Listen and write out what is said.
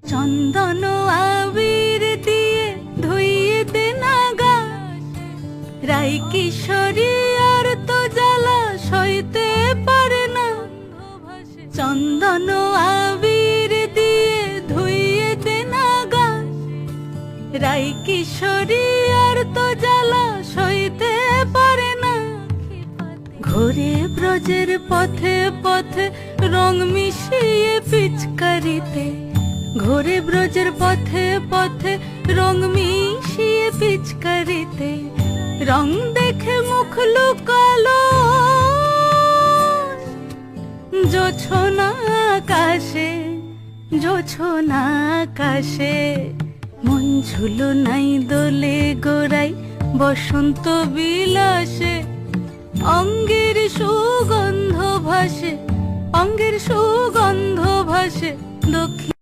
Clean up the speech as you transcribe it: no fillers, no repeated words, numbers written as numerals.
চন্দন আবির দিয়ে ধুইয়ে দে নাগা, রাই কিশোরী আর তো জ্বালা সইতে পারে না। চন্দন আবির দিয়ে ধুইয়ে দে নাগা, রাই কিশোরী আর তো জ্বালা সইতে পারে না। ঘোরে ব্রজের পথে পথে রং মিশিয়ে পিচকারিতে, ঘোরে ব্রজের পথে পথে রং মিশিয়ে পিচকারিতে, রং দেখে মুখ লুকালো জোছনা আকাশে, জোছনা আকাশে। মন ঝুলো নাই দোলে গোড়াই বসন্ত বিলাসে, অঙ্গের সুগন্ধ ভাসে, অঙ্গের সুগন্ধ ভাসে দক্ষিণ